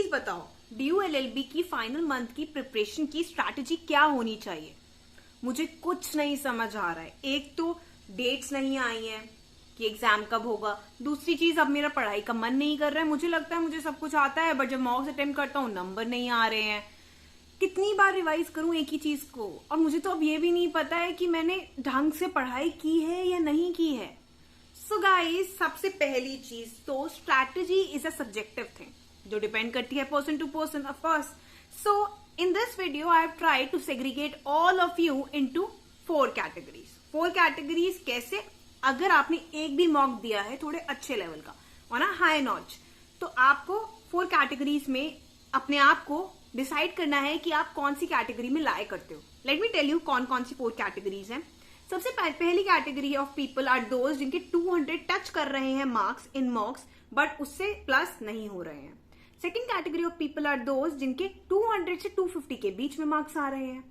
Please बताओ DU-LLB की final month की प्रिपरेशन की स्ट्रैटेजी क्या होनी चाहिए। मुझे कुछ नहीं समझ आ रहा है। एक तो डेट्स नहीं आई हैं कि एग्जाम कब होगा, दूसरी चीज अब मेरा पढ़ाई का मन नहीं कर रहा है। मुझे लगता है मुझे सब कुछ आता है, बट जब मॉक्स अटेम्प्ट करता हूँ नंबर नहीं आ रहे हैं। कितनी बार रिवाइज करूं एक ही चीज को, और मुझे तो अब ये भी नहीं पता है कि मैंने ढंग से पढ़ाई की है या नहीं की है। सो गाइस, सबसे पहली चीज तो strategy is a subjective thing जो डिपेंड करती है person to person, of course. So in this video I have tried to segregate all of you into 4 categories. 4 categories कैसे? अगर आपने एक भी मॉक दिया है थोड़े अच्छे लेवल का और ना हाई नॉच, तो आपको 4 कैटेगरीज में अपने आप को डिसाइड करना है कि आप कौन सी कैटेगरी में लाए करते हो। लेट मी टेल यू कौन कौन सी 4 कैटेगरीज हैं। सबसे पहली category of people are those जिनके 200 टच कर रहे हैं मार्क्स इन मॉक्स, बट उससे प्लस नहीं हो रहे हैं। Second category of people are those जिनके 200 से 250 के बीच में मार्क्स आ रहे हैं।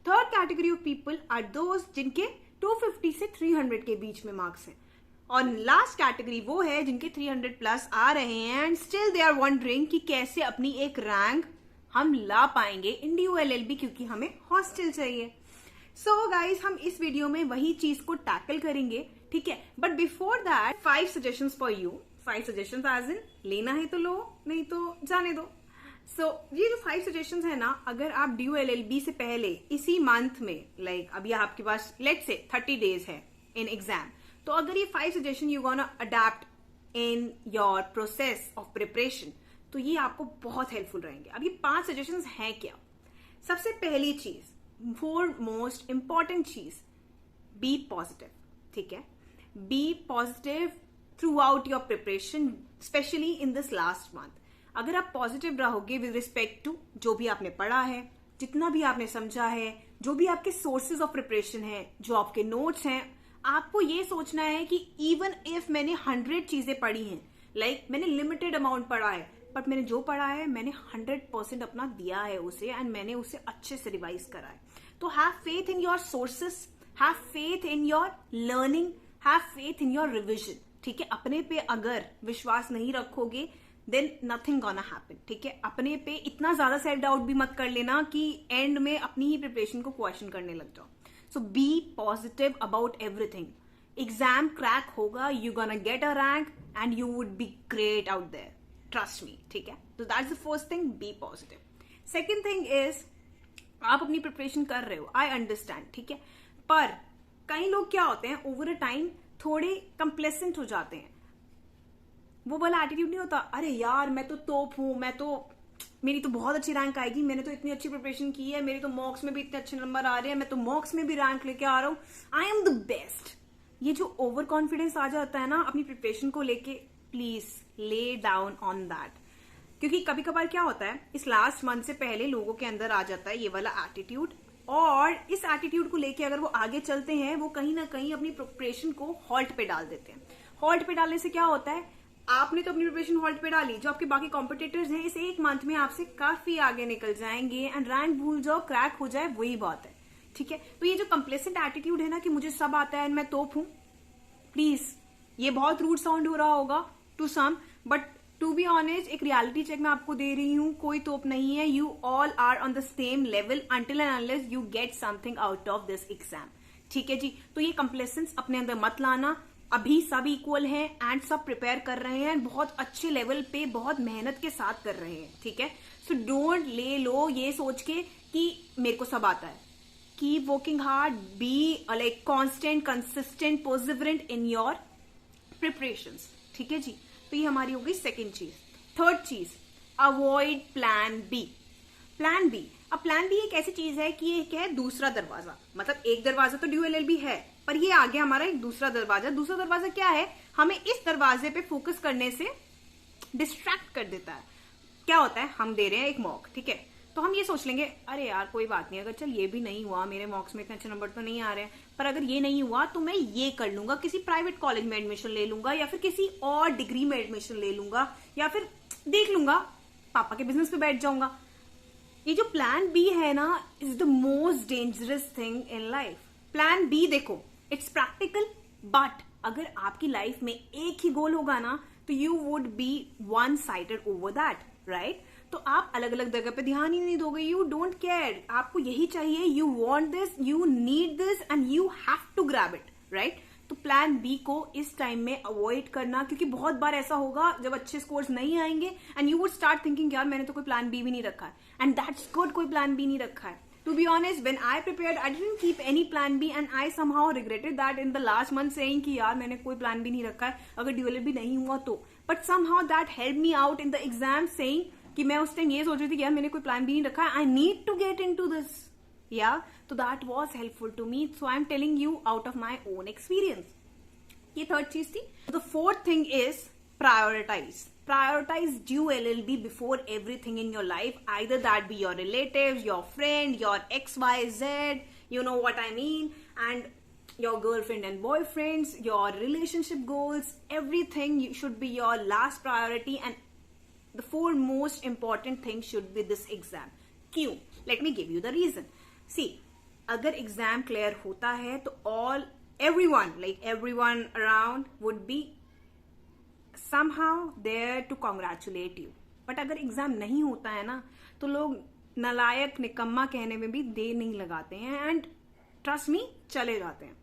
Third category of people are those जिनके 250 से 300 के बीच में मार्क्स हैं। और लास्ट कैटेगरी वो है जिनके 300 प्लस आ रहे हैं and still they are wondering कि कैसे अपनी एक रैंक हम ला पाएंगे इन DU-LLB, क्योंकि हमें हॉस्टल चाहिए। सो गाइज, हम इस वीडियो में वही चीज को टैकल करेंगे, ठीक है। But before that 5 suggestions for you. 5 suggestions as in लेना है तो लो, नहीं तो जाने दो। सो ये जो 5 सजेशंस है ना, अगर आप DU-LLB से पहले इसी मंथ में अभी आपके पास लेट्स से 30 डेज है इन एग्जाम, तो अगर ये 5 suggestion you gonna adapt in your process of preparation, तो ये आपको बहुत हेल्पफुल रहेंगे। अब ये 5 सजेशंस हैं क्या? सबसे पहली चीज, मोस्ट इंपॉर्टेंट चीज, बी पॉजिटिव, ठीक है। Be positive throughout your preparation, specially in this last month. अगर आप पॉजिटिव रहोगे विद रिस्पेक्ट टू जो भी आपने पढ़ा है, जितना भी आपने समझा है, जो भी आपके सोर्सेज ऑफ प्रिपरेशन है, जो आपके नोट्स हैं, आपको ये सोचना है कि इवन इफ मैंने 100 चीजें पढ़ी हैं, मैंने लिमिटेड अमाउंट पढ़ा है, बट मैंने जो पढ़ा है मैंने 100% अपना दिया है उसे, एंड मैंने उसे अच्छे से रिवाइज करा है। तो have faith in your sources, have faith in your learning, have faith in your revision, ठीक है। अपने पे अगर विश्वास नहीं रखोगे देन नथिंग गोना हैपन, ठीक है। अपने पे इतना ज्यादा सेल्फ डाउट भी मत कर लेना कि एंड में अपनी ही प्रिपरेशन को क्वेश्चन करने लग जाओ। So be positive about everything. Exam crack होगा, you gonna get a rank and you would be great out there, trust me, ठीक है। तो that's the first thing, be positive. Second thing is, आप अपनी preparation कर रहे हो, I understand, ठीक है, पर कई लोग क्या होते हैं ओवर अ टाइम थोड़े कंप्लेसेंट हो जाते हैं। वो वाला एटीट्यूड नहीं होता, अरे यार मैं तो तोप हूं, मेरी तो बहुत अच्छी रैंक आएगी, मैंने तो इतनी अच्छी प्रिपरेशन की है, मेरे तो मॉक्स में भी इतने अच्छे नंबर आ रहे हैं, मैं तो मॉक्स में भी रैंक लेके आ रहा हूं, आई एम द बेस्ट। ये जो ओवर कॉन्फिडेंस आ जाता है ना अपनी प्रिपरेशन को लेके, please lay down on that. क्योंकि कभी कभार क्या होता है, इस लास्ट मंथ से पहले लोगों के अंदर आ जाता है ये वाला एटीट्यूड, और इस एटीट्यूड को लेके अगर वो आगे चलते हैं, वो कहीं ना कहीं अपनी प्रिपरेशन को हॉल्ट पे डाल देते हैं। हॉल्ट पे डालने से क्या होता है, आपने तो अपनी प्रिपरेशन हॉल्ट पे डाली, जो आपके बाकी कॉम्पिटिटर्स हैं इस एक मंथ में आपसे काफी आगे निकल जाएंगे, एंड रैंक भूल जाओ, क्रैक हो जाए, वही बात है, ठीक है। तो ये जो कंप्लेसेंट एटीट्यूड है ना कि मुझे सब आता है एंड मैं तोप हूं, प्लीज, ये बहुत रूड साउंड हो रहा होगा to some, but to be honest एक रियलिटी चेक मैं आपको दे रही हूं, कोई तोप नहीं है। You all are on the same level until and unless you get something out of this exam, ठीक है जी। तो ये कंप्लेसेंस अपने अंदर मत लाना। अभी सब इक्वल हैं एंड सब प्रिपेयर कर रहे हैं, बहुत अच्छे लेवल पे बहुत मेहनत के साथ कर रहे हैं, ठीक है। सो डोंट ले लो ये सोच के कि मेरे को सब आता है। Keep working hard, be constant, consistent, perseverant in your preparations, ठीक है जी। तो ये हमारी हो गई सेकेंड चीज। थर्ड चीज, avoid plan B. Plan B, अब प्लान बी एक ऐसी चीज है कि ये क्या है, दूसरा दरवाजा। मतलब एक दरवाजा तो DU-LLB है, पर ये आगे हमारा एक दूसरा दरवाजा। दूसरा दरवाजा क्या है, हमें इस दरवाजे पे फोकस करने से डिस्ट्रैक्ट कर देता है। क्या होता है, हम दे रहे हैं एक मॉक, ठीक है, तो हम ये सोच लेंगे अरे यार कोई बात नहीं, अगर चल ये भी नहीं हुआ, मेरे मॉक्स में इतने अच्छे नंबर तो नहीं आ रहे हैं, पर अगर ये नहीं हुआ तो मैं ये कर लूंगा, किसी प्राइवेट कॉलेज में एडमिशन ले लूंगा, या फिर किसी और डिग्री में एडमिशन ले लूंगा, या फिर देख लूंगा पापा के बिजनेस पे बैठ जाऊंगा। ये जो प्लान बी है ना, is the most dangerous thing in life. Plan B देखो, इट्स प्रैक्टिकल, बट अगर आपकी लाइफ में एक ही गोल होगा ना, तो you would B one sided over that. Right? तो आप अलग अलग जगह पे ध्यान ही नहीं दोगे, यू डोंट केयर, आपको यही चाहिए, you want this, you need this and you have to grab it, right? तो प्लान बी को इस टाइम में अवॉइड करना, क्योंकि बहुत बार ऐसा होगा जब अच्छे स्कोर्स नहीं आएंगे and you would start thinking यार मैंने तो कोई प्लान बी भी नहीं रखा है, एंड दैट्स गुड, कोई प्लान बी नहीं रखा है. To be honest, when I prepared, I didn't keep any plan B and I somehow regretted that in the last month saying कि यार मैंने कोई plan B नहीं रखा है, अगर DLLB नहीं हुआ तो. But somehow that helped me out in the exam saying कि मैं उस टाइम ये सोच रही थी कि यार मैंने कोई plan B नहीं रखा है, I need to get into this. Yeah, so that was helpful to me. So I'm telling you out of my own experience. ये थर्ड चीज थी. The fourth thing is prioritize. Prioritize due LLB before everything in your life, either that be your relatives, your friend, your XYZ, you know what I mean, and your girlfriend and boyfriends, your relationship goals, everything should be your last priority, and the four most important things should be this exam. क्यों? Let me give you the reason. See, अगर exam clear होता है तो everyone around would be somehow there to congratulate you. But अगर exam नहीं होता है ना तो लोग नालायक निकम्मा कहने में भी देर नहीं लगाते हैं एंड ट्रस्ट मी चले जाते हैं,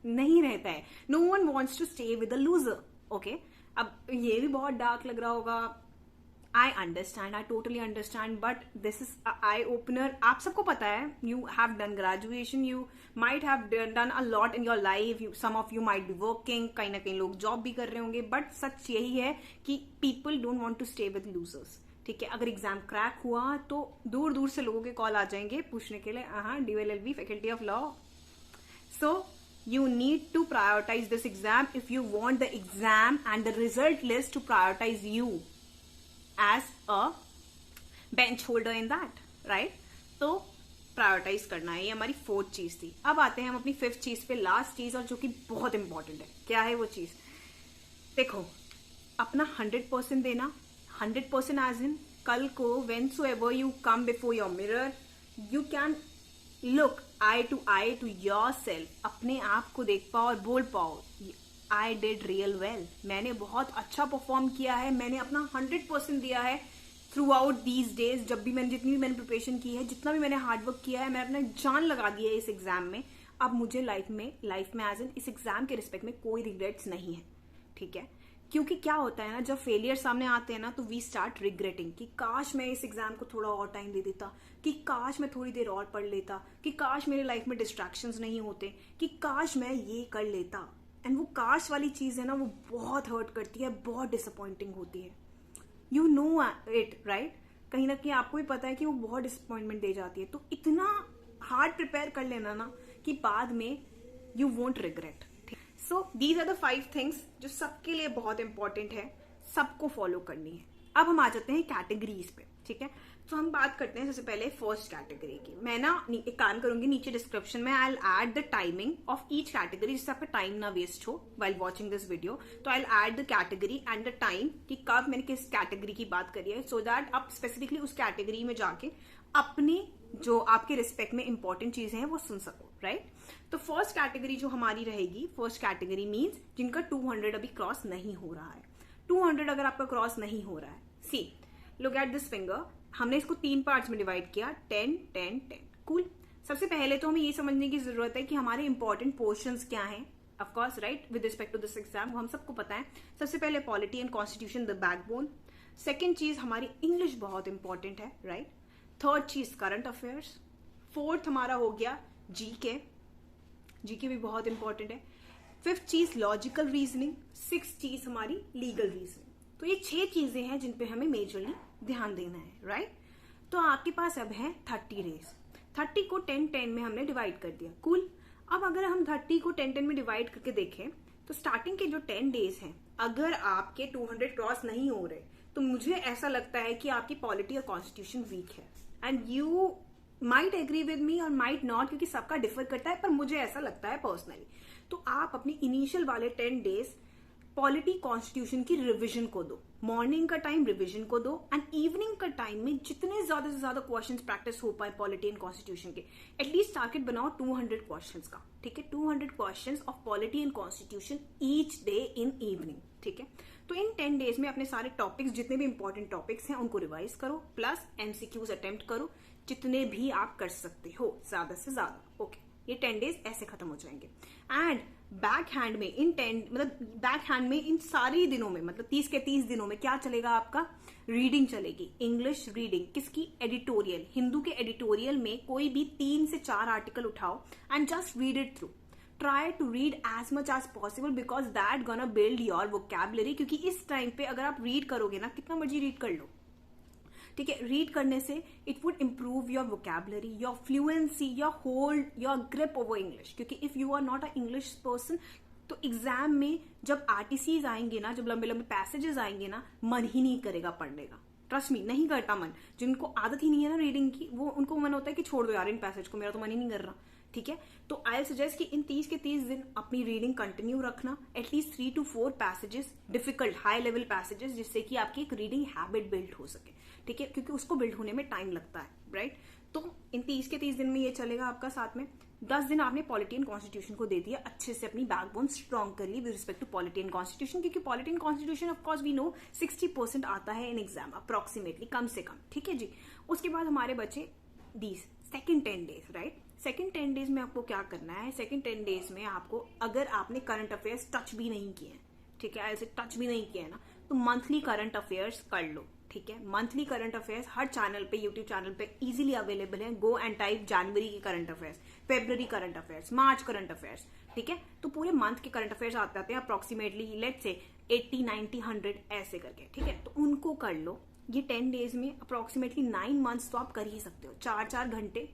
नहीं रहता है. No one wants to stay with a loser. Okay, अब ये भी बहुत डार्क लग रहा होगा, I understand, I totally understand, but this is eye opener. आप सबको पता है, you have done graduation, you might have done a lot in your life, some of you might be working, कहीं ना कहीं लोग जॉब भी कर रहे होंगे, बट सच यही है कि people don't want to stay with losers. ठीक है, अगर एग्जाम क्रैक हुआ तो दूर दूर से लोगों के कॉल आ जाएंगे पूछने के लिए, हाँ DLLB faculty of law. So you need to prioritize this exam if you want the exam and the result list to prioritize you as a bench holder in that, right? तो prioritise करना है, ये हमारी fourth चीज थी. अब आते हैं हम अपनी फिफ्थ चीज पे, लास्ट चीज, और जो कि बहुत इंपॉर्टेंट है. क्या है वो चीज? देखो, अपना 100% देना. 100% एज इन कल को when so ever you come before your mirror, you can look eye to yourself, अपने आप को देख पाओ और बोल पाओ आई डिड रियल वेल, मैंने बहुत अच्छा परफॉर्म किया है, मैंने अपना 100% दिया है थ्रू आउट दीज डेज. जब भी मैंने जितनी भी मैंने प्रिपरेशन की है, जितना भी मैंने हार्डवर्क किया है, मैंने अपना जान लगा दी है इस एग्जाम में. अब मुझे लाइफ में एज इन इस एग्जाम के रिस्पेक्ट में कोई रिग्रेट्स नहीं है. ठीक है, क्योंकि क्या होता है ना, जब फेलियर सामने आते हैं ना तो वी स्टार्ट रिग्रेटिंग कि काश मैं इस एग्जाम को थोड़ा और टाइम दे देता, कि काश मैं थोड़ी देर और पढ़ लेता, कि काश मेरे लाइफ में डिस्ट्रैक्शंस नहीं होते, कि काश मैं ये कर लेता. एंड वो काश वाली चीज है ना, वो बहुत हर्ट करती है, बहुत डिसअपॉइंटिंग होती है. You know it, right? कहीं ना कहीं आपको भी पता है कि वो बहुत डिसअपॉइंटमेंट दे जाती है. तो इतना हार्ड प्रिपेयर कर लेना ना कि बाद में you won't regret. So these are the 5 things जो सबके लिए बहुत इंपॉर्टेंट है, सबको फॉलो करनी है. अब हम आ जाते हैं कैटेगरीज पे. ठीक है, तो हम बात करते हैं सबसे पहले फर्स्ट कैटेगरी की. मैं ना एक काम करूंगी, नीचे डिस्क्रिप्शन में आई will add the timing of each category, जिससे आपका टाइम ना वेस्ट हो व्हाइल वाचिंग दिस वीडियो. तो I will add the category and the time कि कब मैंने किस कैटेगरी की बात करी है, सो दैट आप स्पेसिफिकली उस कैटेगरी में जाके अपने जो आपके रिस्पेक्ट में इंपॉर्टेंट चीजें हैं वो सुन सको, राइट? तो फर्स्ट कैटेगरी जो हमारी रहेगी, फर्स्ट कैटेगरी मीन्स जिनका 200 अभी क्रॉस नहीं हो रहा है. 200 अगर आपका क्रॉस नहीं हो रहा है, see look at this finger, हमने इसको 3 पार्ट्स में डिवाइड किया, 10 10 10. कूल. सबसे पहले तो हमें ये समझने की जरूरत है कि हमारे इंपॉर्टेंट पोर्शंस क्या हैं. Of course, right, with respect to this exam वो हम सबको पता है. सबसे पहले polity and constitution, the backbone. Second चीज हमारी इंग्लिश बहुत इंपॉर्टेंट है, राइट? थर्ड चीज करंट अफेयर्स. फोर्थ हमारा हो गया जीके भी बहुत इंपॉर्टेंट है. फिफ्थ चीज लॉजिकल रीजनिंग. सिक्स्थ चीज हमारी लीगल रीजनिंग. तो ये 6 चीजें हैं जिन पे हमें मेजरली ध्यान देना है, राइट? तो आपके पास अब है 30 डेज. 30 को 10-10 में हमने डिवाइड कर दिया. कूल. अब अगर हम 30 को 10-10 में डिवाइड करके देखें तो स्टार्टिंग के जो 10 डेज हैं, अगर आपके 200 क्रॉस नहीं हो रहे तो मुझे ऐसा लगता है कि आपकी पॉलिटी और कॉन्स्टिट्यूशन वीक है. And you might agree with me और माइट नॉट, क्योंकि सबका डिफर करता है, पर मुझे ऐसा लगता है पर्सनली. तो आप अपनी इनिशियल वाले 10 डेज पॉलिटी कॉन्स्टिट्यूशन की रिवीजन को दो. मॉर्निंग का टाइम रिवीजन को दो एंड इवनिंग का टाइम में जितने ज्यादा से ज्यादा क्वेश्चंस प्रैक्टिस हो पाए पॉलिटी एंड कॉन्स्टिट्यूशन के, एटलीस्ट टारगेट बनाओ 200 क्वेश्चंस का. ठीक है, 200 questions of polity and constitution each day in evening. ठीक है, तो इन 10 डेज में अपने सारे टॉपिक्स, जितने भी इंपॉर्टेंट टॉपिक्स हैं उनको रिवाइज करो, प्लस MCQs अटेम्प्ट करो, जितने भी आप कर सकते हो ज्यादा से ज्यादा। ओके, ये 10 डेज ऐसे खत्म हो जाएंगे। एंड बैक हैंड में इन सारे दिनों में, मतलब 30 के 30 दिनों में क्या चलेगा आपका? रीडिंग चलेगी, इंग्लिश रीडिंग। किसकी? एडिटोरियल, हिंदू के एडिटोरियल में कोई भी 3 से 4 आर्टिकल उठाओ and just read it through. Try to read as much as possible because that gonna build your vocabulary. क्योंकि इस टाइम पे अगर आप रीड करोगे ना, कितना मर्जी रीड कर लो, ठीक है, रीड करने से it would improve your vocabulary, your fluency, your hold, your grip over English. क्योंकि if you are not a English person, तो एग्जाम में जब RTCs आएंगे ना, जब लंबे लंबे पैसेजेस आएंगे ना, मन ही नहीं करेगा पढ़ने का। ट्रस्ट मी, नहीं करता मन। जिनको आदत ही नहीं है ना रीडिंग की, वो उनको मन होता है कि छोड़ दो यार इन पैसेज को, मेरा तो मन ही नहीं कर रहा। ठीक है, तो आई सजेस्ट कि इन 30 के 30 दिन अपनी रीडिंग कंटिन्यू रखना, at least 3 to 4 passages, difficult high level passages, जिससे कि आपकी एक रीडिंग हैबिट बिल्ड हो सके। ठीक है, क्योंकि उसको बिल्ड होने में टाइम लगता है, राइट। तो इन 30 के 30 दिन में ये चलेगा आपका। साथ में 10 दिन आपने पॉलिटी एंड कॉन्स्टिट्यूशन को दे दिया, अच्छे से अपनी बैकबोन स्ट्रॉन्ग कर ली with respect to polity and constitution. क्योंकि polity and constitution of course we know 60% आता है इन एग्जाम अप्रोक्सीमेटली, कम से कम। ठीक है जी। उसके बाद हमारे बचे second 10 days, right. Second 10 days में आपको क्या करना है? सेकेंड 10 डेज में आपको, अगर आपने करंट अफेयर्स टच भी नहीं किए हैं, ठीक है, ऐसे टच भी नहीं किया है ना, तो मंथली करंट अफेयर्स कर लो। ठीक है, मंथली करंट अफेयर्स हर चैनल पे, यूट्यूब चैनल पे इजीली अवेलेबल है। गो एंड टाइप जनवरी की current affairs, February current affairs, March current affairs. ठीक है, तो पूरे मंथ के करंट अफेयर्स आते हैं अप्रोक्सीमेटली, लेट्स से 80, 90, 100 ऐसे करके। ठीक है, तो उनको कर लो। ये 10 डेज में अप्रोक्सीमेटली 9 मंथ्स तो आप कर ही सकते हो। 4-4 घंटे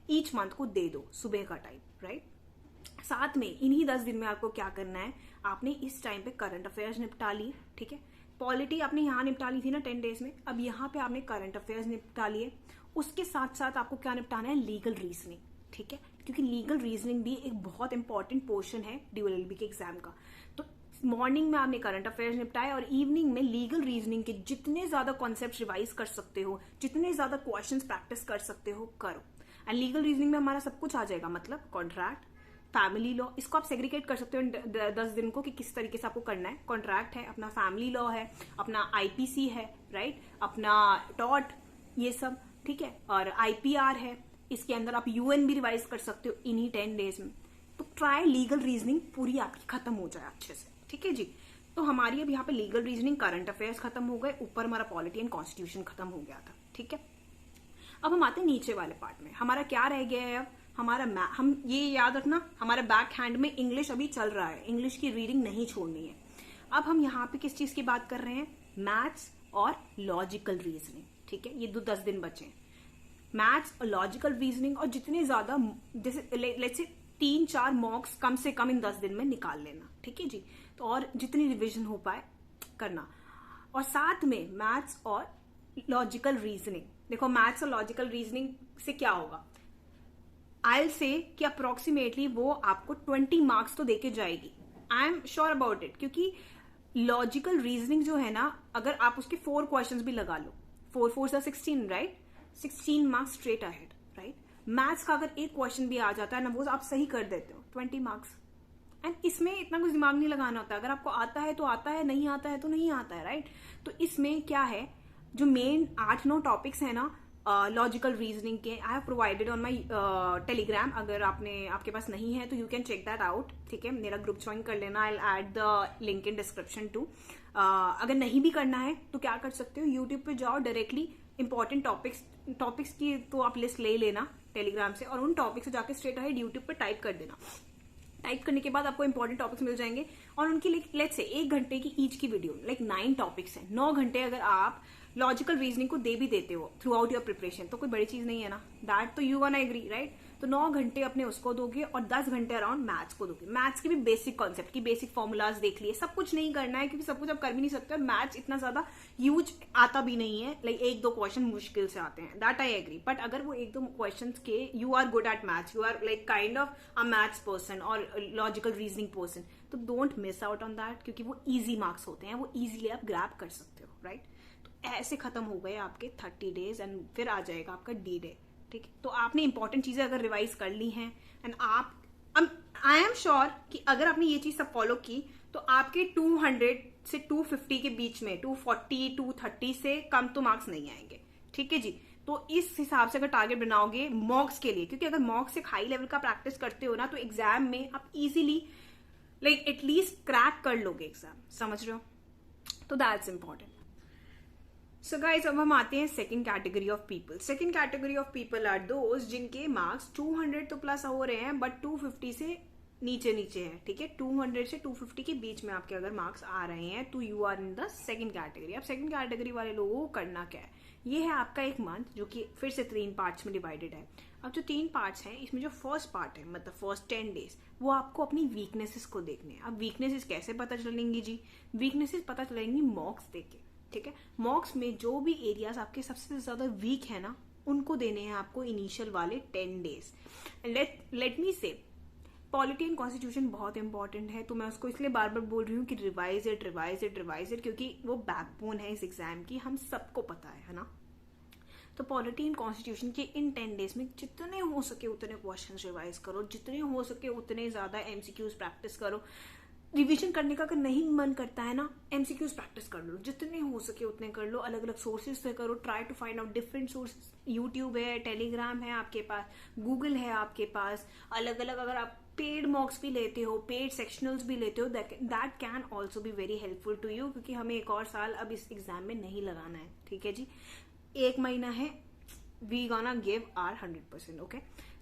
ईच मंथ को दे दो सुबह का टाइम, राइट। साथ में इन्हीं 10 दिन में आपको क्या करना है? आपने इस टाइम पे करंट अफेयर्स निपटा ली, ठीक है। पॉलिटी आपने यहाँ निपटा ली थी ना 10 डेज में, अब यहाँ पे आपने करंट अफेयर्स निपटा लिए। उसके साथ साथ आपको क्या निपटाना है? लीगल रीजनिंग, ठीक है, क्योंकि लीगल रीजनिंग भी एक बहुत इंपॉर्टेंट पोर्शन है DLLB के एग्जाम का। तो मॉर्निंग में आपने करंट अफेयर्स निपटाए और इवनिंग में लीगल रीजनिंग के जितने ज्यादा कॉन्सेप्ट रिवाइज कर सकते हो, जितने ज्यादा क्वेश्चंस प्रैक्टिस कर सकते हो, करो। एंड लीगल रीजनिंग में हमारा सब कुछ आ जाएगा, मतलब कॉन्ट्रैक्ट, फैमिली लॉ। इसको आप सेग्रीगेट कर सकते हो 10 दिन को कि किस तरीके से आपको करना है। कॉन्ट्रैक्ट है, अपना फैमिली लॉ है, अपना IPC है, राइट, अपना टॉट, ये सब, ठीक है, और IPR है। इसके अंदर आप UN भी रिवाइज कर सकते हो इन्हीं 10 डेज में। तो ट्राई लीगल रीजनिंग पूरी आपकी खत्म हो जाए अच्छे से, ठीक है जी। तो हमारी अब यहाँ पे लीगल रीजनिंग, करंट अफेयर्स खत्म हो गए, ऊपर हमारा पॉलिटी एंड कॉन्स्टिट्यूशन खत्म हो गया था, ठीक है। अब हम आते हैं नीचे वाले पार्ट में। हमारा क्या रह गया है अब? हमारा हम ये याद रखना, हमारा बैक हैंड में इंग्लिश अभी चल रहा है, इंग्लिश की रीडिंग नहीं छोड़नी है। अब हम यहाँ पे किस चीज की बात कर रहे हैं? मैथ्स और लॉजिकल रीजनिंग, ठीक है। ये 10 दिन बचे, मैथ्स और लॉजिकल रीजनिंग। और जितने ज्यादा, जैसे लेट्स से 3-4 मॉक्स कम से कम इन 10 दिन में निकाल लेना, ठीक है जी। तो और जितनी रिविजन हो पाए करना। और साथ में मैथ्स और लॉजिकल रीजनिंग, देखो मैथ्स और लॉजिकल रीजनिंग से क्या होगा, आई से कि अप्रोक्सीमेटली वो आपको 20 मार्क्स तो देके जाएगी, I am sure about it. क्योंकि लॉजिकल रीजनिंग जो है ना, अगर आप उसके 4 क्वेश्चंस भी लगा लो, 4 4 16, right, 16 marks straight ahead, right. Maths का अगर एक क्वेश्चन भी आ जाता है ना, वो आप सही कर देते हो, 20 मार्क्स। एंड इसमें इतना कुछ दिमाग नहीं लगाना होता, अगर आपको आता है तो आता है, नहीं आता है तो नहीं आता है, राइट। तो इसमें क्या है, जो मेन 8-9 टॉपिक्स है ना लॉजिकल रीजनिंग के, I have provided on my Telegram. अगर आपके पास नहीं है तो you can check that out, ठीक है। मेरा ग्रुप ज्वाइन कर लेना, I will add the link in description too. अगर नहीं भी करना है तो क्या कर सकते हो, यूट्यूब पे जाओ, डायरेक्टली इंपॉर्टेंट टॉपिक्स की तो आप लिस्ट ले लेना टेलीग्राम से, और उन टॉपिक्स से जाकर स्ट्रेट अहेड यूट्यूब पे टाइप कर देना। टाइप करने के बाद आपको इंपॉर्टेंट टॉपिक्स मिल जाएंगे, और उनकी लेट्स से 1 घंटे की ईच की वीडियो, लाइक 9 टॉपिक्स हैं, 9 घंटे अगर आप लॉजिकल रीजनिंग को दे भी देते हो थ्रू आउट योर प्रिपरेशन, तो कोई बड़ी चीज नहीं है ना, दैट तो यू वन एग्री, राइट। तो 9 घंटे अपने उसको दोगे और 10 घंटे अराउंड मैथ्स को दोगे। मैथ्स के भी बेसिक कॉन्सेप्ट की बेसिक फॉर्मूलाज देख लिए, सब कुछ नहीं करना है क्योंकि सब कुछ आप कर भी नहीं सकते, और मैथ्स इतना ज्यादा ह्यूज आता भी नहीं है, लाइक 1-2 क्वेश्चन मुश्किल से आते हैं, दैट आई एग्री। बट अगर वो 1-2 क्वेश्चन के you are good at maths, you are like kind of a maths person और लॉजिकल रीजनिंग पर्सन, तो don't miss out on that, क्योंकि वो ईजी मार्क्स होते हैं, वो ईजिली आप ग्रैब कर सकते हो, राइट। ऐसे खत्म हो गए आपके 30 डेज, एंड फिर आ जाएगा आपका D-Day, ठीक है। तो आपने इंपॉर्टेंट चीजें अगर रिवाइज कर ली हैं, एंड आप, आई एम श्योर कि अगर आपने ये चीज सब फॉलो की तो आपके से 250 के बीच में, 240 230 से कम तो मार्क्स नहीं आएंगे, ठीक है जी। तो इस हिसाब से अगर टारगेट बनाओगे मॉक्स के लिए, क्योंकि अगर मॉक्स एक हाई लेवल का प्रैक्टिस करते हो ना तो एग्जाम में आप इजीली लाइक एटलीस्ट क्रैक कर लोगे एग्जाम, समझ रहे हो? तो दैट्स इंपॉर्टेंट। सो गाइज अब हम आते हैं second category of people. Second category of people are those जिनके मार्क्स 200 तो प्लस हो रहे हैं बट 250 से नीचे नीचे है, ठीक है। 200 से 250 के बीच में आपके अगर मार्क्स आ रहे हैं तो you are in the second category. अब सेकंड कैटेगरी वाले लोगों को करना क्या है, ये है आपका एक मंथ जो कि फिर से 3 पार्ट्स में डिवाइडेड है। अब जो 3 पार्ट्स हैं इसमें जो फर्स्ट पार्ट है मतलब फर्स्ट 10 डेज वो आपको अपनी वीकनेसेस को देखने हैं। अब वीकनेसेस कैसे पता चलेंगी जी? वीकनेसेस पता चलेंगी मॉक्स देख के, ठीक है। मॉक्स में जो भी एरियाज आपके सबसे ज्यादा वीक है ना उनको देने हैं आपको इनिशियल वाले 10 डेज। लेट मी से पॉलिटी एंड कॉन्स्टिट्यूशन बहुत इंपॉर्टेंट है, तो मैं उसको इसलिए बार बार बोल रही हूँ कि revise it revise it revise it, क्योंकि वो बैकबोन है इस एग्जाम की, हम सबको पता है ना। तो पॉलिटी एंड कॉन्स्टिट्यूशन के इन 10 डेज में जितने हो सके उतने क्वेश्चन रिवाइज करो, जितने हो सके उतने ज्यादा एमसीक्यूज प्रैक्टिस करो। रिवीजन करने का अगर नहीं मन करता है ना, एमसीक्यूज प्रैक्टिस कर लो, जितने हो सके उतने कर लो, अलग अलग सोर्सेज से करो, try to find out different sources. YouTube है, टेलीग्राम है आपके पास, गूगल है आपके पास, अलग अलग अगर आप पेड मॉक्स भी लेते हो, पेड सेक्शनल्स भी लेते हो, that can also be very helpful to you, क्योंकि हमें एक और साल अब इस एग्जाम में नहीं लगाना है, ठीक है जी। 1 महीना है, we gonna give our 100%, okay.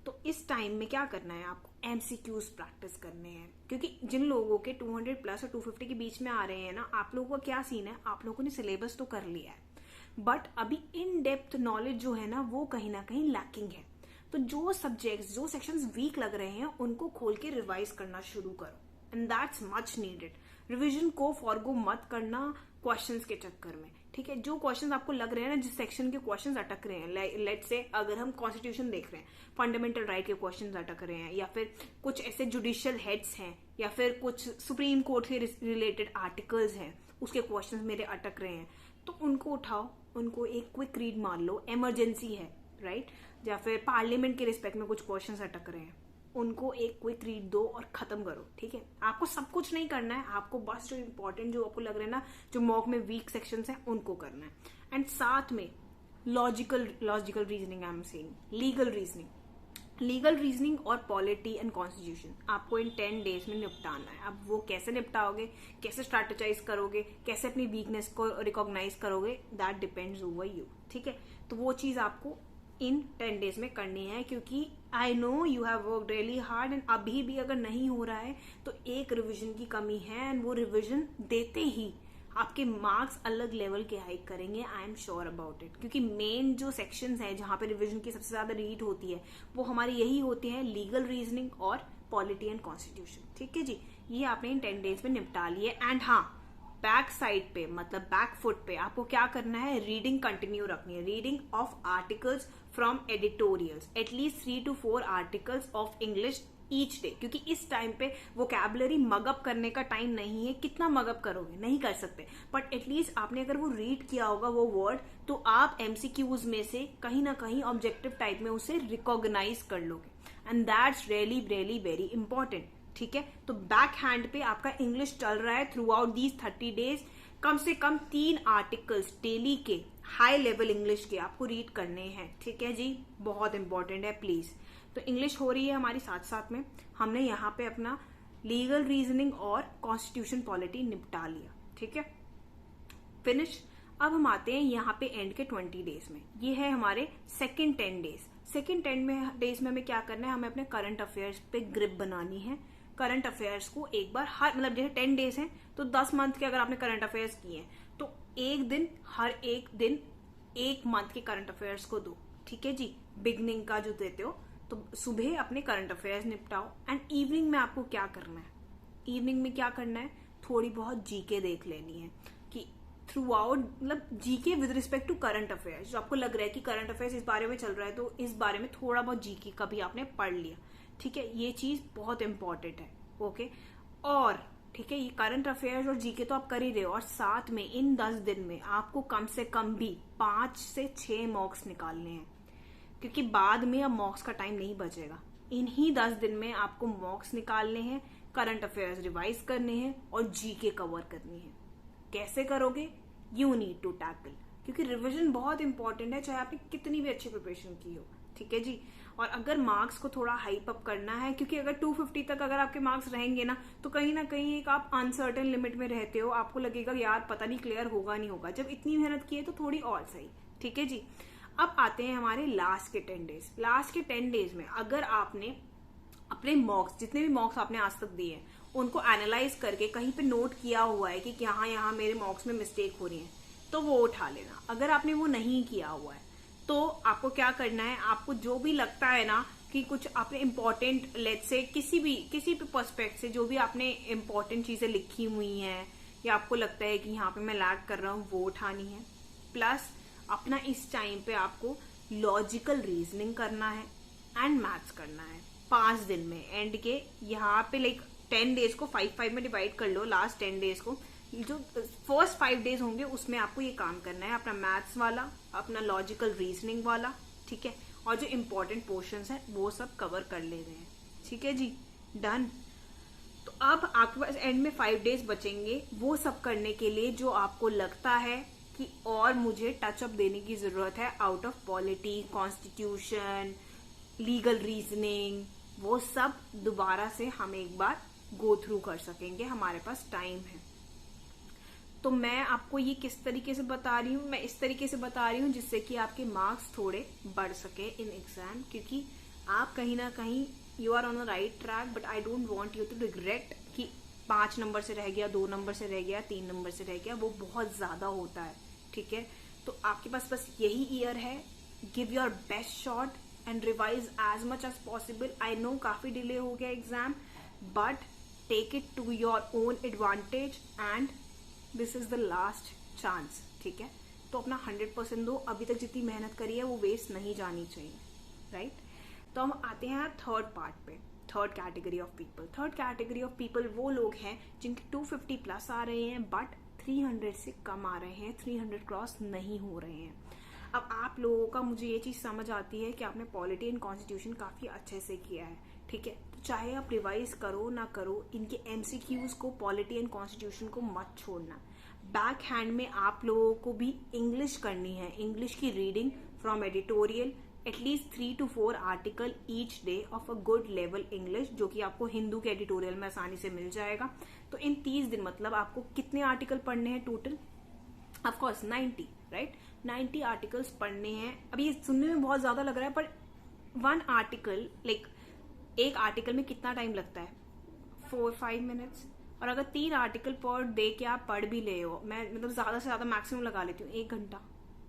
तो इस टाइम में क्या करना है आपको? एमसीक्यूज प्रैक्टिस करने हैं, क्योंकि जिन लोगों के 200 प्लस और 250 के बीच में आ रहे हैं ना, आप लोगों का क्या सीन है, आप लोगों ने सिलेबस तो कर लिया है बट अभी इन डेप्थ नॉलेज जो है ना वो कहीं ना कहीं लैकिंग है। तो जो सब्जेक्ट्स जो सेक्शंस वीक लग रहे हैं उनको खोल के रिवाइज करना शुरू करो, and that's much needed. Revision को फॉरगो मत करना क्वेश्चंस के चक्कर में, ठीक है। जो क्वेश्चंस आपको लग रहे हैं ना, जिस सेक्शन के क्वेश्चंस अटक रहे हैं, लेट्स से अगर हम कॉन्स्टिट्यूशन देख रहे हैं, फंडामेंटल राइट के क्वेश्चंस अटक रहे हैं, या फिर कुछ ऐसे जुडिशियल हेड्स हैं, या फिर कुछ सुप्रीम कोर्ट के रिलेटेड आर्टिकल्स हैं उसके क्वेश्चंस मेरे अटक रहे हैं, तो उनको उठाओ, उनको एक क्विक रीड मार लो, इमरजेंसी है राइट। या फिर पार्लियामेंट के रिस्पेक्ट में कुछ क्वेश्चंस अटक रहे हैं, उनको एक क्विक रीड दो और खत्म करो, ठीक है। आपको सब कुछ नहीं करना है, आपको बस जो इंपॉर्टेंट जो आपको लग रहा है ना, जो मॉक में वीक सेक्शंस हैं उनको करना है। एंड साथ में logical reasoning, I am saying legal reasoning और पॉलिटी एंड कॉन्स्टिट्यूशन आपको इन 10 डेज में निपटाना है। अब वो कैसे निपटाओगे, कैसे स्ट्रैटेजाइज करोगे, कैसे अपनी वीकनेस को रिकॉग्नाइज करोगे, दैट डिपेंड्स ओवर यू, ठीक है। तो वो चीज आपको इन 10 डेज में करनी है, क्योंकि I know you have work really hard and अभी भी अगर नहीं हो रहा है तो एक रिवीजन की कमी है, एंड वो रिवीजन देते ही आपके मार्क्स अलग लेवल के हाइक करेंगे, I am sure about it. क्योंकि मेन जो सेक्शंस हैं जहां पे रिवीजन की सबसे ज्यादा रीड होती है वो हमारी यही होती है, लीगल रीजनिंग और पॉलिटी एंड कॉन्स्टिट्यूशन, ठीक है जी। ये आपने इन 10 डेज में निपटा लिए। एंड हाँ, बैक साइड पे मतलब बैक फुट पे आपको क्या करना है, रीडिंग कंटिन्यू रखनी है, reading of articles from editorials, at least 3 to 4 articles of English each day, क्योंकि इस टाइम पे वोकैबुलरी मगअप करने का टाइम नहीं है। कितना मगअप करोगे, नहीं कर सकते, बट एटलीस्ट आपने अगर वो रीड किया होगा वो वर्ड, तो आप एमसीक्यूज में से कहीं ना कहीं ऑब्जेक्टिव टाइप में उसे रिकॉग्नाइज कर लोगे, and that's really really very important, ठीक है। तो बैक हैंड पे आपका इंग्लिश चल रहा है थ्रू आउट दीज 30 डेज, कम से कम 3 आर्टिकल्स डेली के हाई लेवल इंग्लिश के आपको रीड करने हैं, ठीक है जी। बहुत इंपॉर्टेंट है प्लीज। तो इंग्लिश हो रही है हमारी साथ साथ में, हमने यहाँ पे अपना लीगल रीजनिंग और कॉन्स्टिट्यूशन पॉलिटी निपटा लिया, ठीक है, फिनिश। अब हम आते हैं यहाँ पे एंड के 20 डेज में, ये है हमारे सेकेंड 10 डेज। सेकेंड 10 डेज में हमें क्या करना है, हमें अपने करंट अफेयर्स पे ग्रिप बनानी है। करंट अफेयर्स को एक बार हर मतलब जैसे 10 डेज हैं तो 10 मंथ के अगर आपने करंट अफेयर्स किए हैं तो एक दिन हर एक दिन 1 मंथ के करंट अफेयर्स को दो, ठीक है जी। बिगनिंग का जो देते हो तो सुबह अपने करंट अफेयर्स निपटाओ, एंड इवनिंग में आपको क्या करना है, इवनिंग में क्या करना है, थोड़ी बहुत जीके देख लेनी है कि थ्रू आउट मतलब GK with respect to current affairs, जो आपको लग रहा है कि करंट अफेयर्स इस बारे में चल रहा है तो इस बारे में थोड़ा बहुत जीके का भी आपने पढ़ लिया, ठीक है। ये चीज बहुत इंपॉर्टेंट है, ओके। और ठीक है, ये करंट अफेयर्स और जीके तो आप कर ही रहे हो, और साथ में इन 10 दिन में आपको कम से कम भी 5 से 6 मॉक्स निकालने हैं, क्योंकि बाद में अब मॉक्स का टाइम नहीं बचेगा। इन्हीं 10 दिन में आपको मॉक्स निकालने हैं, करंट अफेयर्स रिवाइज करने हैं और जीके कवर करनी है, कैसे करोगे? यू नीड टू टैकल, क्योंकि रिविजन बहुत इंपॉर्टेंट है, चाहे आपने कितनी भी अच्छी प्रिपरेशन की हो। ठीक है जी। और अगर मार्क्स को थोड़ा हाइप अप करना है, क्योंकि अगर 250 तक अगर आपके मार्क्स रहेंगे ना कहीं एक आप अनसर्टेन लिमिट में रहते हो, आपको लगेगा यार पता नहीं क्लियर होगा नहीं होगा। जब इतनी मेहनत की है तो थोड़ी और सही। ठीक है जी। अब आते हैं हमारे लास्ट के 10 डेज। लास्ट के 10 डेज में अगर आपने अपने मॉक्स, जितने भी मॉक्स आपने आज तक दिए हैं, उनको एनालाइज करके कहीं पे नोट किया हुआ है कि यहाँ मेरे मॉक्स में मिस्टेक हो रही है, तो वो उठा लेना। अगर आपने वो नहीं किया हुआ है तो आपको क्या करना है, आपको जो भी लगता है ना कि कुछ आपने इंपॉर्टेंट, लेट्स से किसी भी पर्सपेक्ट से जो भी आपने इंपॉर्टेंट चीजें लिखी हुई हैं या आपको लगता है कि यहाँ पे मैं लैग कर रहा हूँ, वो उठानी है। प्लस अपना इस टाइम पे आपको लॉजिकल रीजनिंग करना है एंड मैथ्स करना है 5 दिन में। एंड के यहाँ पे 10 डेज को 5 में डिवाइड कर लो। लास्ट 10 डेज को, जो फर्स्ट 5 डेज होंगे उसमें आपको ये काम करना है, अपना मैथ्स वाला, अपना लॉजिकल रीजनिंग वाला। ठीक है। और जो इम्पोर्टेंट पोर्शंस हैं वो सब कवर कर ले रहे हैं। ठीक है जी, डन। तो अब आपके पास एंड में 5 डेज बचेंगे वो सब करने के लिए जो आपको लगता है कि और मुझे टचअप देने की जरूरत है out of polity, constitution, legal reasoning, वो सब दोबारा से हम एक बार गो थ्रू कर सकेंगे, हमारे पास टाइम है। तो मैं आपको ये किस तरीके से बता रही हूँ, मैं इस तरीके से बता रही हूँ जिससे कि आपके मार्क्स थोड़े बढ़ सके इन एग्जाम, क्योंकि आप कहीं ना कहीं you are on a right track, but I don't want you to regret कि 5 नंबर से रह गया, 2 नंबर से रह गया, 3 नंबर से रह गया, वो बहुत ज्यादा होता है। ठीक है। तो आपके पास बस यही ईयर है, give your best shot and revise as much as possible. I know काफी डिले हो गया exam, but take it to your own advantage and this is the last chance. ठीक है। तो अपना 100% दो। अभी तक जितनी मेहनत करी है वो वेस्ट नहीं जानी चाहिए, राइट। तो हम आते हैं थर्ड पार्ट पे, third category of people. Third category of people वो लोग हैं जिनके 250 प्लस आ रहे हैं बट 300 से कम आ रहे हैं, 300 क्रॉस नहीं हो रहे हैं। अब आप लोगों का मुझे ये चीज समझ आती है कि आपने पॉलिटी एंड कॉन्स्टिट्यूशन काफी अच्छे से किया है। ठीक है। तो चाहे आप रिवाइज करो ना करो, इनके एमसीक्यूज को, पॉलिटी एंड कॉन्स्टिट्यूशन को मत छोड़ना। बैक हैंड में आप लोगों को भी इंग्लिश करनी है, इंग्लिश की reading from editorial, at least 3 to 4 article each day of a good level English, जो कि आपको हिंदू के एडिटोरियल में आसानी से मिल जाएगा। तो इन 30 दिन मतलब आपको कितने आर्टिकल पढ़ने हैं टोटल? Of course 90, right. 90 आर्टिकल्स पढ़ने हैं। अभी ये सुनने में बहुत ज्यादा लग रहा है, पर 1 आर्टिकल, एक आर्टिकल में कितना टाइम लगता है? 4-5 मिनट्स। और अगर 3 आर्टिकल पर डे के आप पढ़ भी ले हो, मैं मतलब ज्यादा से ज्यादा मैक्सिमम लगा लेती हूँ 1 घंटा,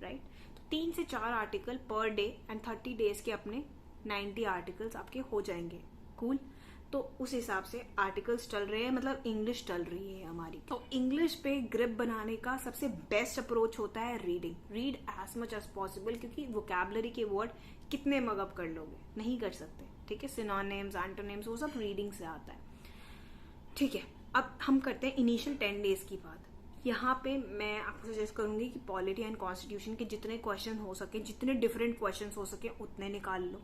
राइट। तो 3 से 4 article per day and 30 days के अपने 90 आर्टिकल्स आपके हो जाएंगे। कूल। तो उस हिसाब से आर्टिकल्स चल रहे हैं, मतलब इंग्लिश चल रही है हमारी। तो इंग्लिश पे ग्रिप बनाने का सबसे बेस्ट अप्रोच होता है reading. Read as much as possible, क्योंकि वोकैबुलरी के वर्ड कितने मगअप कर लोगे, नहीं कर सकते। ठीक है। सिनोनिम्स, एंटोनिम्स, वो सब रीडिंग से आता है। ठीक है। अब हम करते हैं इनिशियल 10 डेज की बात। यहाँ पे मैं आपको सजेस्ट करूंगी कि पॉलिटी एंड कॉन्स्टिट्यूशन के जितने क्वेश्चन हो सके, जितने डिफरेंट क्वेश्चन हो सके, उतने निकाल लो।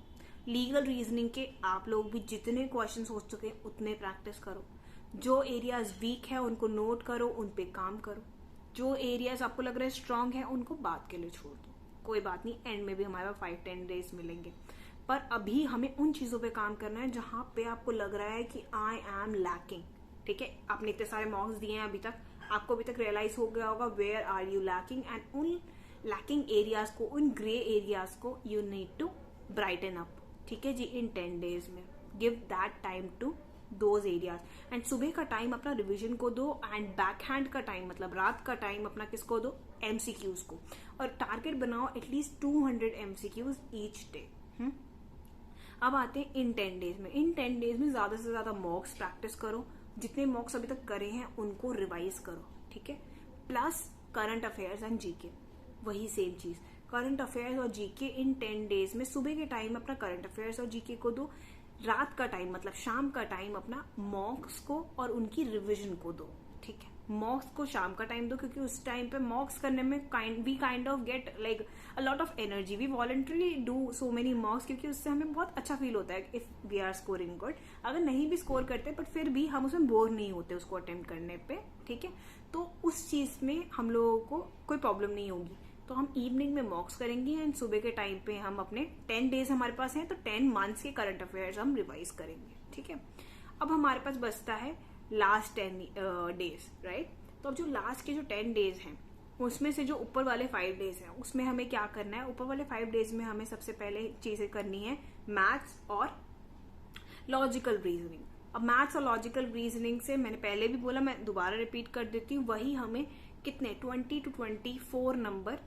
लीगल रीजनिंग के आप लोग भी जितने क्वेश्चन हो सके उतने प्रैक्टिस करो। जो एरियाज वीक है उनको नोट करो, उन पे काम करो। जो एरियाज आपको लग रहा है स्ट्रांग है उनको बाद के लिए छोड़ दो, कोई बात नहीं, एंड में भी हमारे 5-10 डेज मिलेंगे। पर अभी हमें उन चीजों पे काम करना है जहां पे आपको लग रहा है कि आई एम लैकिंग। ठीक है। आपने इतने सारे मॉक्स दिए हैं अभी तक, आपको अभी तक रियलाइज हो गया होगा where are you lacking, and उन लैकिंग एरियाज को, उन ग्रे एरियाज को you need to brighten up. ठीक है जी। इन 10 डेज में give that time to those areas. And सुबह का टाइम अपना रिविजन को दो, एंड बैक हैंड का टाइम मतलब रात का टाइम अपना किसको दो? एमसीक्यूज को। और टारगेट बनाओ एटलीस्ट 200 एमसीक्यूज ईच डे। अब आते हैं इन 10 डेज में। इन 10 डेज में ज्यादा से ज्यादा मॉक्स प्रैक्टिस करो, जितने मॉक्स अभी तक करे हैं उनको रिवाइज करो। ठीक है। Plus current affairs and GK, वही सेम चीज, करंट अफेयर्स और जीके इन 10 डेज में सुबह के टाइम अपना करंट अफेयर्स और जीके को दो, रात का टाइम मतलब शाम का टाइम अपना मॉक्स को और उनकी रिविजन को दो। ठीक है। मॉक्स को शाम का टाइम दो, क्योंकि उस टाइम पे मॉक्स करने में we kind of get like a lot of energy. We voluntarily do so many mocks, क्योंकि उससे हमें बहुत अच्छा फील होता है if we are scoring good. अगर नहीं भी स्कोर करते बट फिर भी हम उसमें बोर नहीं होते उसको अटेम्प्ट करने पे। ठीक है। तो उस चीज में हम लोगों को कोई प्रॉब्लम नहीं होगी। तो हम इवनिंग में मॉक्स करेंगे एंड सुबह के टाइम पे हम अपने 10 डेज हमारे पास हैं, तो 10 मंथ्स के करंट अफेयर्स हम रिवाइज करेंगे, ठीक है। अब हमारे पास बचता है लास्ट 10 डेज, राइट। तो अब जो लास्ट के जो 10 डेज हैं उसमें से जो ऊपर वाले 5 डेज हैं उसमें हमें क्या करना है, ऊपर वाले 5 डेज में हमें सबसे पहले चीजें करनी है मैथ्स और लॉजिकल रीजनिंग। अब मैथ्स और लॉजिकल रीजनिंग से मैंने पहले भी बोला, मैं दोबारा रिपीट कर देती हूँ, वही हमें कितने 20 to 24 नंबर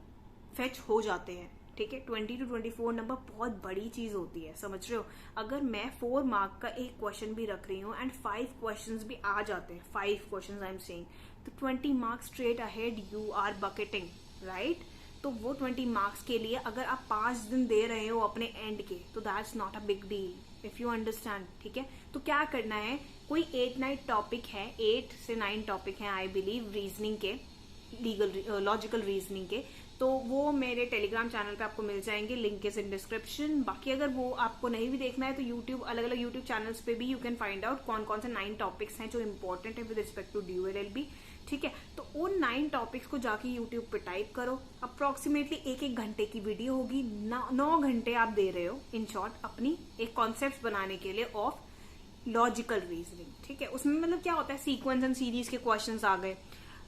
फेच हो जाते हैं, ठीक है। 20 to 24 नंबर बहुत बड़ी चीज होती है, समझ रहे हो। अगर मैं 4 मार्क का एक क्वेश्चन भी रख रही हूँ एंड 5 क्वेश्चंस भी आ जाते हैं, 5 क्वेश्चंस आई एम सेइंग, तो 20 marks straight ahead you are bucketing, right. तो वो 20 मार्क्स के लिए अगर आप 5 दिन दे रहे हो अपने एंड के, तो that's not a big deal, if you understand, ठीक है। तो क्या करना है, कोई 8-9 टॉपिक है, 8 से 9 टॉपिक है आई बिलीव रीजनिंग के, लॉजिकल रीजनिंग के, तो वो मेरे टेलीग्राम चैनल पे आपको मिल जाएंगे, लिंक इज इन डिस्क्रिप्शन। बाकी अगर वो आपको नहीं भी देखना है तो यूट्यूब, अलग अलग यूट्यूब चैनल्स पे भी यू कैन फाइंड आउट कौन कौन से 9 टॉपिक्स हैं जो इंपॉर्टेंट है विद रिस्पेक्ट टू DULLB, ठीक है। तो उन 9 टॉपिक्स को जाके यूट्यूब पे टाइप करो। अप्रोक्सीमेटली 1-1 घंटे की वीडियो होगी, 9 घंटे आप दे रहे हो इन शॉर्ट अपनी एक कॉन्सेप्ट बनाने के लिए ऑफ लॉजिकल रीजनिंग, ठीक है। उसमें मतलब क्या होता है, सीक्वेंस एंड सीरीज के क्वेश्चंस आ गए,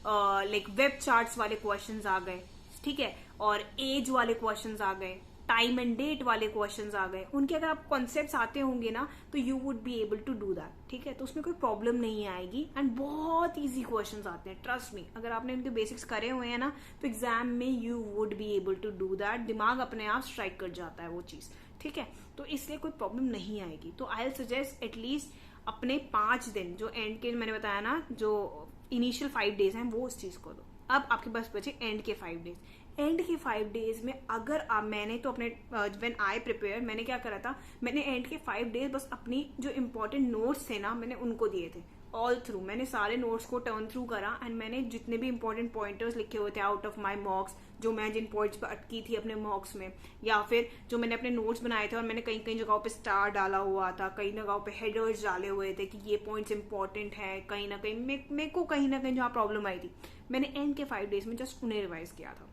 लाइक वेब चार्ट्स वाले क्वेश्चंस आ गए, ठीक है, और एज वाले क्वेश्चंस आ गए, टाइम एंड डेट वाले क्वेश्चंस आ गए। उनके अगर आप कॉन्सेप्ट्स आते होंगे ना तो you would be able to do that, ठीक है। तो उसमें कोई प्रॉब्लम नहीं आएगी एंड बहुत इजी क्वेश्चंस आते हैं, ट्रस्ट मी। अगर आपने उनके बेसिक्स करे हुए हैं ना तो एग्जाम में you would be able to do that, दिमाग अपने आप स्ट्राइक कर जाता है वो चीज, ठीक है। तो इसलिए कोई प्रॉब्लम नहीं आएगी। तो आई विल सजेस्ट एटलीस्ट अपने 5 दिन जो एंड के मैंने बताया ना, जो इनिशियल 5 डेज हैं वो उस चीज को दो। अब आपके पास बचे एंड के 5 डेज। एंड के 5 डेज में अगर आप, मैंने तो अपने व्हेन आई प्रिपेयर, मैंने क्या करा था, मैंने एंड के 5 डेज बस अपनी जो इंपॉर्टेंट नोट्स थे ना मैंने उनको दिए थे ऑल थ्रू। मैंने सारे नोट्स को टर्न थ्रू करा एंड मैंने जितने भी इंपॉर्टेंट पॉइंटर्स लिखे हुए थे आउट ऑफ माई मॉक्स, जो मैं जिन पॉइंट्स पर अटकी थी अपने मॉक्स में, या फिर जो मैंने अपने नोट्स बनाए थे और मैंने कई कई जगहों पे स्टार डाला हुआ था, कई जगहों पे हेडर्स डाले हुए थे कि ये पॉइंट्स इंपॉर्टेंट है, कहीं ना कहीं मेरे को कहीं ना कहीं जहाँ प्रॉब्लम आई थी मैंने एंड के 5 डेज में जस्ट उन्हें रिवाइज किया था।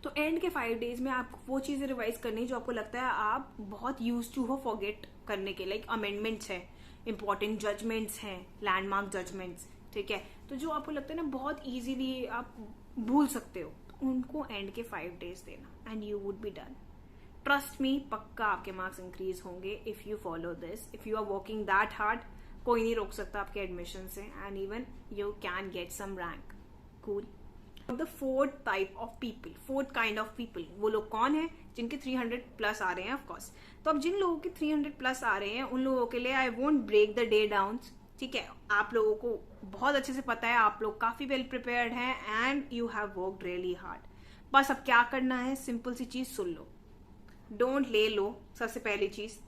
तो एंड के 5 डेज में आप वो चीजें रिवाइज करनी जो आपको लगता है आप बहुत यूज टू हो फॉरगेट करने के, लाइक अमेंडमेंट्स है, इंपॉर्टेंट जजमेंट्स हैं, लैंडमार्क जजमेंट्स, ठीक है। तो जो आपको लगता है ना बहुत इजीली आप भूल सकते हो, तो उनको एंड के 5 डेज देना and you would be done. Trust me, पक्का आपके मार्क्स इंक्रीज होंगे if you follow this, if you are working that hard. कोई नहीं रोक सकता आपके एडमिशन से and even you can get some rank. Cool. The fourth type of people, fourth kind of people, वो लोग कौन है जिनके 300 प्लस आ रहे हैं ऑफकोर्स। तो अब जिन लोगों के 300 प्लस आ रहे हैं उन लोगों के लिए I won't break the day down, ठीक है। आप लोगों को बहुत अच्छे से पता है, आप लोग काफी वेल प्रिपेयर्ड हैं and you have worked really hard. बस अब क्या करना है, सिंपल सी चीज सुन लो, डोंट ले लो। सबसे पहली चीज,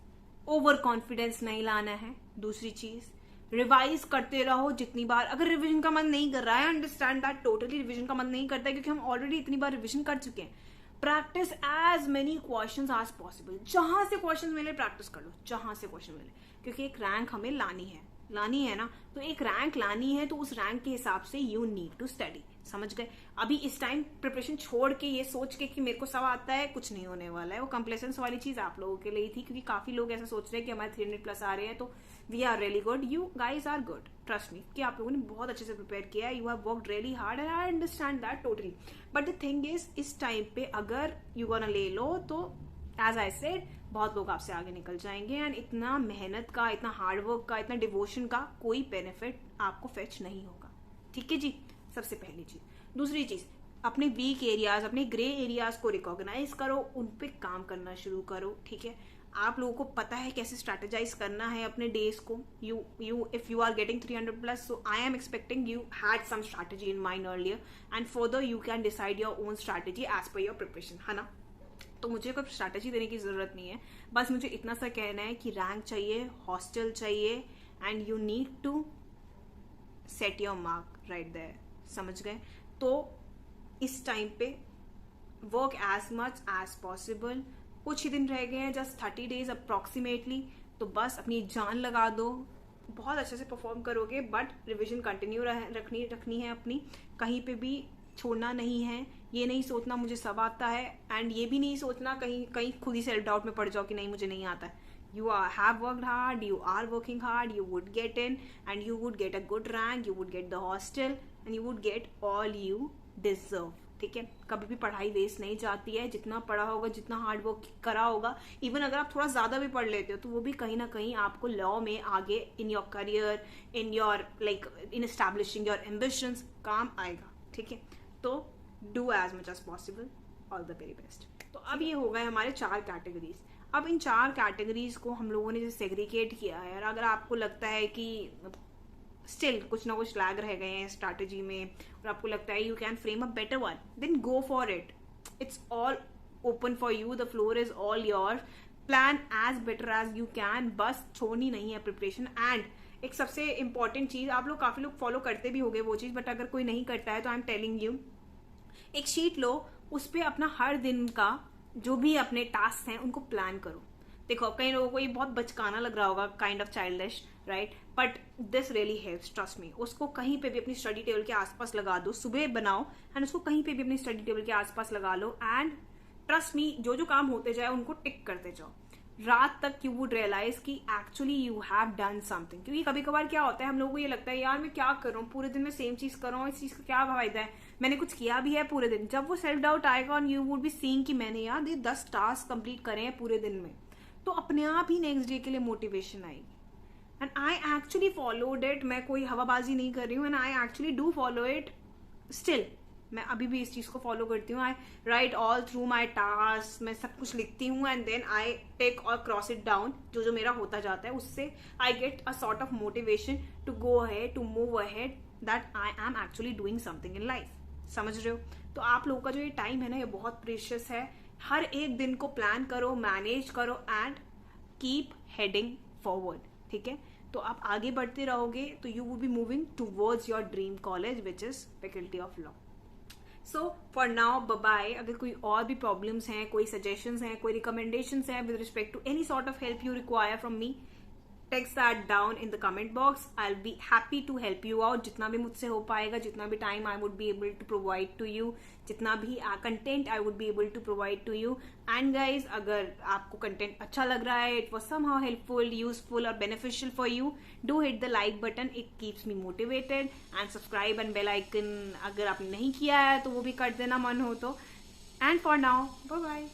ओवर कॉन्फिडेंस नहीं लाना है। दूसरी चीज, रिवाइज करते रहो जितनी बार। अगर रिवीजन का मन नहीं कर रहा है, अंडरस्टैंड दैट टोटली, रिवीजन का मन नहीं करता है क्योंकि हम ऑलरेडी इतनी बार रिवीजन कर चुके हैं। Practice as many questions as possible, जहां से क्वेश्चन मिले प्रैक्टिस कर लो, जहां से क्वेश्चन मिले, क्योंकि एक रैंक हमें लानी है ना। तो एक रैंक लानी है तो उस रैंक के हिसाब से यू नीड टू स्टडी, समझ गए। अभी इस टाइम प्रिपरेशन छोड़ के ये सोच के कि मेरे को सब आता है, कुछ नहीं होने वाला है। वो कंप्लेसेंस वाली चीज आप लोगों के लिए थी, क्योंकि काफी लोग ऐसा सोच रहे हैं कि हमारे 300 प्लस आ रहे हैं तो we are really good. You guys are good, trust me, कि आप लोगों ने बहुत अच्छे से प्रिपेयर किया है, you have worked really hard and I understand that totally. But the thing is, इस टाइम पे अगर यू गोना ले लो तो एज आई सेड बहुत लोग आपसे आगे निकल जाएंगे एंड इतना मेहनत का, इतना हार्डवर्क का, इतना डिवोशन का कोई बेनिफिट आपको फेच नहीं होगा, ठीक है जी। सबसे पहली चीज। दूसरी चीज, अपने वीक एरियाज, अपने ग्रे एरियाज को रिकॉग्नाइज करो, उन पे काम करना शुरू करो, ठीक है। आप लोगों को पता है कैसे स्ट्रेटेजाइज करना है अपने डेज को। You if you are getting 300 plus, so I am expecting you had some strategy in mind earlier and further you can decide your own strategy as per your preparation, है ना। तो मुझे कोई strategy देने की जरूरत नहीं है, बस मुझे इतना सा कहना है कि रैंक चाहिए, हॉस्टल चाहिए and you need to set your mark right there, समझ गए। तो इस टाइम पे work as much as possible. कुछ ही दिन रह गए हैं, जस्ट 30 डेज अप्रोक्सीमेटली, तो बस अपनी जान लगा दो, बहुत अच्छे से परफॉर्म करोगे, बट रिविजन कंटिन्यू रखनी है अपनी, कहीं पे भी छोड़ना नहीं है। ये नहीं सोचना मुझे सब आता है, एंड ये भी नहीं सोचना कहीं कहीं खुद ही सेल्फ डाउट में पड़ जाओ कि नहीं मुझे नहीं आता है। You have worked hard, you are working hard, you would get in, and you would get a good rank, you would get the hostel, and you would get all you deserve. ठीक है, कभी भी पढ़ाई waste नहीं जाती है। जितना पढ़ा होगा, जितना हार्ड वर्क करा होगा, इवन अगर आप थोड़ा ज्यादा भी पढ़ लेते हो तो वो भी कहीं ना कहीं आपको लॉ में आगे in your career, in your like in establishing your ambitions काम आएगा। ठीक है, तो do as much as possible, all the very best. तो अब ये हो गए हमारे 4 कैटेगरीज। अब इन 4 कैटेगरीज को हम लोगों ने जो सेग्रीगेट किया है, और अगर आपको लगता है कि स्टिल कुछ ना कुछ लैग रह गए हैं स्ट्रैटेजी में, और आपको लगता है you can frame a better one, then go for it. It's all open for you, the floor is all your. Plan as better as you can, बस छोड़नी नहीं है प्रिपरेशन। एंड एक सबसे इंपॉर्टेंट चीज, आप लोग काफी लोग फॉलो करते भी होंगे वो चीज, बट अगर कोई नहीं करता है तो आई एम टेलिंग यू, एक शीट लो, उस पर अपना हर दिन का जो भी अपने टास्क हैं उनको प्लान करो। देखो कई लोगों को ये बहुत बचकाना लग रहा होगा, kind of childish, right, but this really helps, trust me. उसको कहीं पे भी अपनी स्टडी टेबल के आसपास लगा दो, सुबह बनाओ एंड उसको कहीं पे भी अपनी स्टडी टेबल के आसपास लगा लो, एंड ट्रस्ट मी जो जो काम होते जाए उनको टिक करते जाओ। रात तक यू वुड रियलाइज कि actually you have done something. क्योंकि कभी कभार क्या होता है, हम लोगों को ये लगता है यार मैं क्या कर रहा हूँ, पूरे दिन में सेम चीज कर रहा हूँ, इस चीज का क्या फायदा है, मैंने कुछ किया भी है पूरे दिन। जब वो सेल्फ डाउट आएगा और यू वुड बी सीइंग कि मैंने यार ये 10 टास्क कंप्लीट करे हैं पूरे दिन में, तो अपने आप ही नेक्स्ट डे के लिए मोटिवेशन आएगी। And I actually followed it, मैं कोई हवाबाजी नहीं कर रही हूँ, and I actually do follow it still. मैं अभी भी इस चीज को फॉलो करती हूँ। I write all through my task, मैं सब कुछ लिखती हूँ एंड देन आई टेक और क्रॉस इट डाउन, जो जो मेरा होता जाता है उससे I get a sort of motivation to go ahead, to move ahead, that I am actually doing something in life. समझ रहे हो? तो आप लोगों का जो ये टाइम है ना, ये बहुत प्रीशियस है। हर एक दिन को प्लान करो, मैनेज करो एंड कीप हेडिंग फॉरवर्ड। ठीक है, तो आप आगे बढ़ते रहोगे तो you will be moving towards your dream college which is faculty of law. So for now bye. अगर कोई और भी प्रॉब्लम्स हैं, कोई सजेशंस हैं, कोई रिकमेंडेशंस हैं with respect to any sort of help you require from me, text that down in the comment box. I'll be happy to help you out. जितना भी मुझसे हो पाएगा, जितना भी time I would be able to provide to you, जितना भी content I would be able to provide to you. And guys, अगर आपको content अच्छा लग रहा है, it was somehow helpful, useful or beneficial for you, do hit the like button. It keeps me motivated. And subscribe and bell icon अगर आपने नहीं किया है तो वो भी कर देना मन हो तो. And for now, bye bye.